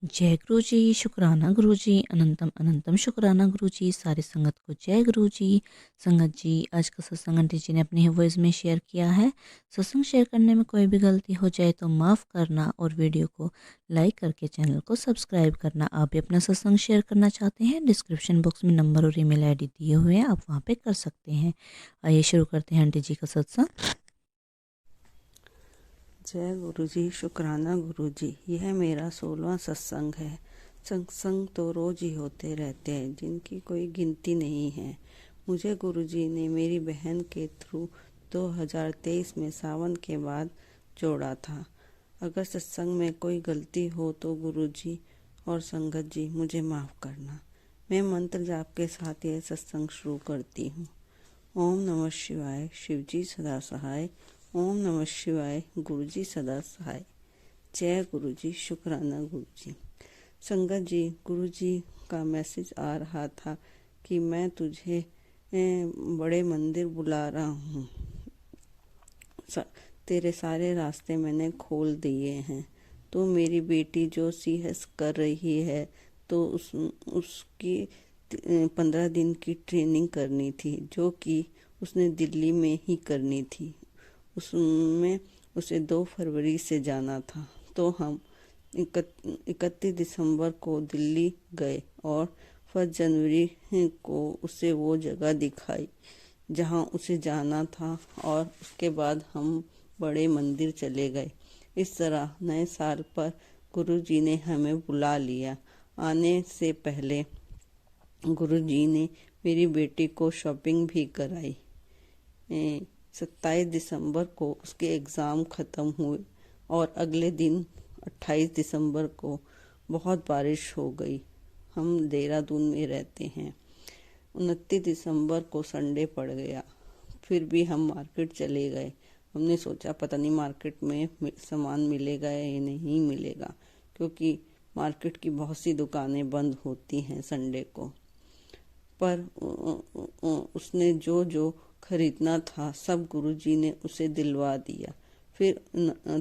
जय गुरु जी, शुक्राना गुरु जी, अनंतम अनंतम शुक्राना गुरु जी। सारी संगत को जय गुरु जी। संगत जी, आज का सत्संग आंटी जी ने अपने वॉइस में शेयर किया है। सत्संग शेयर करने में कोई भी गलती हो जाए तो माफ़ करना और वीडियो को लाइक करके चैनल को सब्सक्राइब करना। आप भी अपना सत्संग शेयर करना चाहते हैं, डिस्क्रिप्शन बॉक्स में नंबर और ईमेल आईडी दिए हुए हैं, आप वहाँ पे कर सकते हैं। आइए शुरू करते हैं आंटी जी का सत्संग। जय गुरु जी, शुक्राना गुरु जी। यह मेरा 16वां सत्संग है। सत्संग तो रोज ही होते रहते हैं, जिनकी कोई गिनती नहीं है। मुझे गुरु जी ने मेरी बहन के थ्रू 2023 में सावन के बाद जोड़ा था। अगर सत्संग में कोई गलती हो तो गुरु जी और संगत जी मुझे माफ़ करना। मैं मंत्र जाप के साथ यह सत्संग शुरू करती हूँ। ओम नमः शिवाय, शिवजी सदा सहाय। ओम नमः शिवाय, गुरु जी सदा सहाय। जय गुरु जी, शुक्राना गुरु जी। संगत जी, गुरु जी का मैसेज आ रहा था कि मैं तुझे बड़े मंदिर बुला रहा हूँ। तेरे सारे रास्ते मैंने खोल दिए हैं। तो मेरी बेटी जो CS कर रही है, तो उसकी 15 दिन की ट्रेनिंग करनी थी, जो कि उसने दिल्ली में ही करनी थी। उसमें उसे 2 फरवरी से जाना था। तो हम 31 दिसंबर को दिल्ली गए और 1 जनवरी को उसे वो जगह दिखाई जहाँ उसे जाना था, और उसके बाद हम बड़े मंदिर चले गए। इस तरह नए साल पर गुरु जी ने हमें बुला लिया। आने से पहले गुरु जी ने मेरी बेटी को शॉपिंग भी कराई। 27 दिसंबर को उसके एग्ज़ाम ख़त्म हुए और अगले दिन 28 दिसंबर को बहुत बारिश हो गई। हम देहरादून में रहते हैं। 29 दिसंबर को संडे पड़ गया। फिर भी हम मार्केट चले गए। हमने सोचा पता नहीं मार्केट में सामान मिलेगा या नहीं मिलेगा, क्योंकि मार्केट की बहुत सी दुकानें बंद होती हैं संडे को। पर उसने जो जो खरीदना था सब गुरुजी ने उसे दिलवा दिया। फिर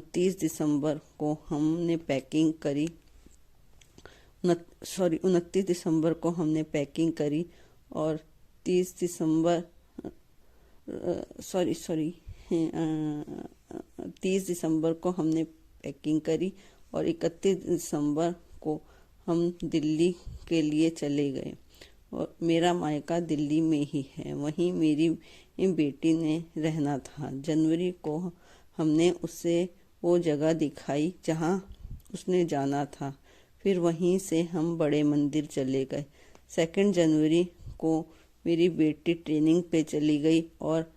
30 दिसंबर को हमने पैकिंग करी। 29 दिसंबर को हमने पैकिंग करी और 30 दिसंबर 30 दिसंबर को हमने पैकिंग करी और 31 दिसंबर को हम दिल्ली के लिए चले गए। और मेरा मायका दिल्ली में ही है, वहीं मेरी बेटी ने रहना था। जनवरी को हमने उसे वो जगह दिखाई जहाँ उसने जाना था। फिर वहीं से हम बड़े मंदिर चले गए। 2 जनवरी को मेरी बेटी ट्रेनिंग पे चली गई और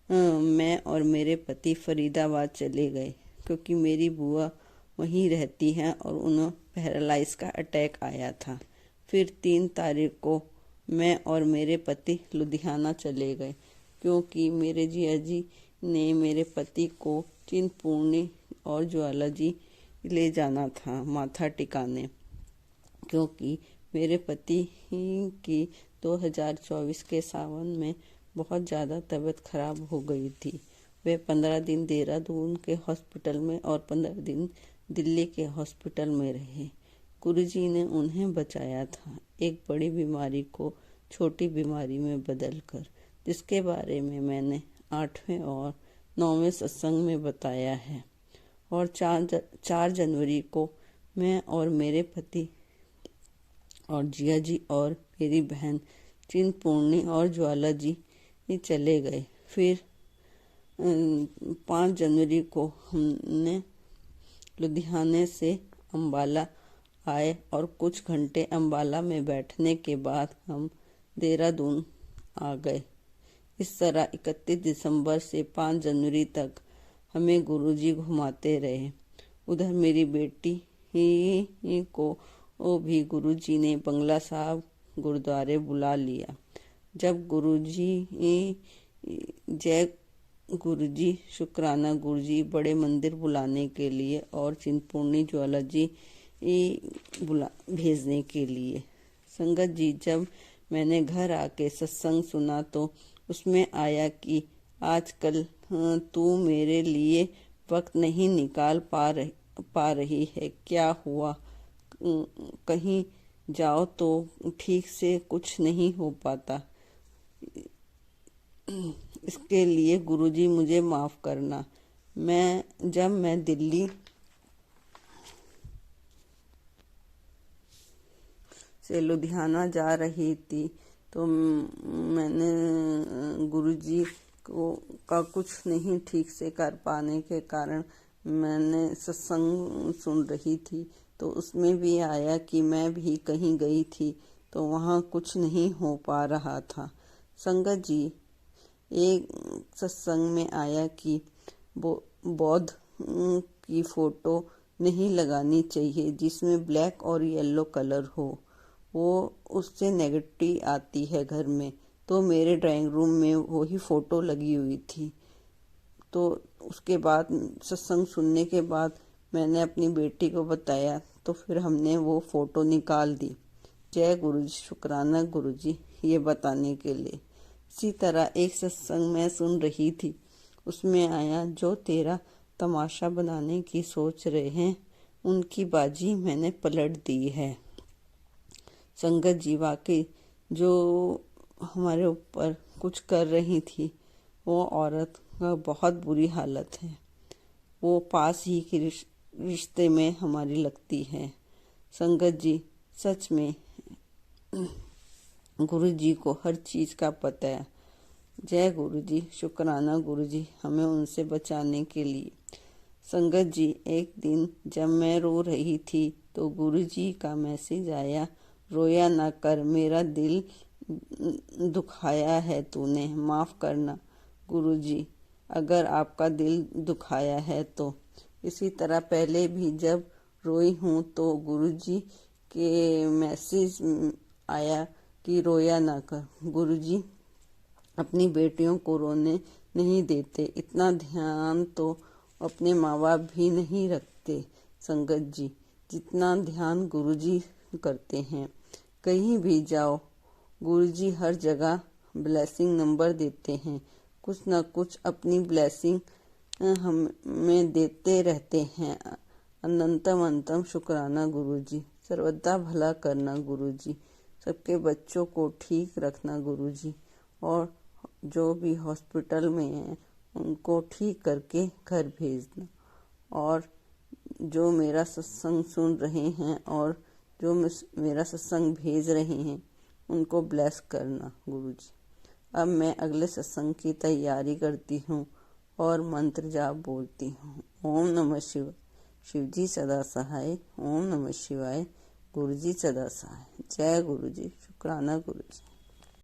मैं और मेरे पति फरीदाबाद चले गए, क्योंकि मेरी बुआ वहीं रहती हैं और उन्हें पैरालाइज का अटैक आया था। फिर 3 तारीख को मैं और मेरे पति लुधियाना चले गए, क्योंकि मेरे जिया जी ने मेरे पति को चिंतपूर्णी और ज्वाला जी ले जाना था माथा टिकाने, क्योंकि मेरे पति की 2024 के सावन में बहुत ज़्यादा तबीयत खराब हो गई थी। वे 15 दिन देहरादून के हॉस्पिटल में और 15 दिन दिल्ली के हॉस्पिटल में रहे। गुरुजी ने उन्हें बचाया था, एक बड़ी बीमारी को छोटी बीमारी में बदलकर, जिसके बारे में मैंने 8वें और 9वें सत्संग में बताया है। और 4 जनवरी को मैं और मेरे पति और जिया जी और मेरी बहन चिंतपूर्णी और ज्वाला जी चले गए। फिर 5 जनवरी को हमने लुधियाने से अम्बाला आए और कुछ घंटे अम्बाला में बैठने के बाद हम देहरादून आ गए। इस तरह 31 दिसंबर से 5 जनवरी तक हमें गुरुजी घुमाते रहे। उधर मेरी बेटी को भी गुरुजी ने बंगला साहब गुरुद्वारे बुला लिया। जब गुरुजी जय गुरुजी, शुक्राना गुरुजी बड़े मंदिर बुलाने के लिए और चिंतपूर्णी ज्वाला जी भेजने के लिए। संगत जी, जब मैंने घर आके सत्संग सुना तो उसमें आया कि आजकल तू मेरे लिए वक्त नहीं निकाल पा रही है, क्या हुआ? कहीं जाओ तो ठीक से कुछ नहीं हो पाता। इसके लिए गुरुजी मुझे माफ करना। जब मैं दिल्ली से लुधियाना जा रही थी तो मैंने गुरुजी को का कुछ नहीं ठीक से कर पाने के कारण मैंने सत्संग सुन रही थी, तो उसमें भी आया कि मैं भी कहीं गई थी तो वहाँ कुछ नहीं हो पा रहा था। संगत जी, एक सत्संग में आया कि बौद्ध की फोटो नहीं लगानी चाहिए जिसमें ब्लैक और येलो कलर हो, वो उससे नेगेटिव आती है घर में। तो मेरे ड्राइंग रूम में वही फोटो लगी हुई थी। तो उसके बाद सत्संग सुनने के बाद मैंने अपनी बेटी को बताया, तो फिर हमने वो फोटो निकाल दी। जय गुरु जी, शुक्राना गुरु जी ये बताने के लिए। इसी तरह एक सत्संग मैं सुन रही थी, उसमें आया जो तेरा तमाशा बनाने की सोच रहे हैं उनकी बाजी मैंने पलट दी है। संगत जी, वाकई जो हमारे ऊपर कुछ कर रही थी वो औरत का बहुत बुरी हालत है। वो पास ही के रिश्ते में हमारी लगती है। संगत जी, सच में गुरु जी को हर चीज का पता है। जय गुरु जी, शुक्राना गुरु जी हमें उनसे बचाने के लिए। संगत जी, एक दिन जब मैं रो रही थी तो गुरु जी का मैसेज आया, रोया ना कर, मेरा दिल दुखाया है तूने, माफ करना गुरु जी अगर आपका दिल दुखाया है तो। इसी तरह पहले भी जब रोई हूँ तो गुरु जी के मैसेज आया कि रोया ना कर। गुरु जी अपनी बेटियों को रोने नहीं देते, इतना ध्यान तो अपने माँ बाप भी नहीं रखते। संगत जी, जितना ध्यान गुरुजी करते हैं। कहीं भी जाओ गुरुजी हर जगह ब्लेसिंग नंबर देते हैं, कुछ न कुछ अपनी ब्लेसिंग हमें देते रहते हैं। अनंतम अंतम शुक्राना गुरुजी, सर्वदा भला करना गुरुजी, सबके बच्चों को ठीक रखना गुरुजी, और जो भी हॉस्पिटल में हैं उनको ठीक करके घर भेजना। और जो मेरा सत्संग सुन रहे हैं और जो मेरा सत्संग भेज रहे हैं उनको ब्लेस करना गुरुजी। अब मैं अगले सत्संग की तैयारी करती हूँ और मंत्र जाप बोलती हूँ। ओम नमः शिवाय, शिवजी सदा सहाय। ओम नमः शिवाय, गुरुजी सदा सहाय। जय गुरुजी, शुक्राना गुरुजी।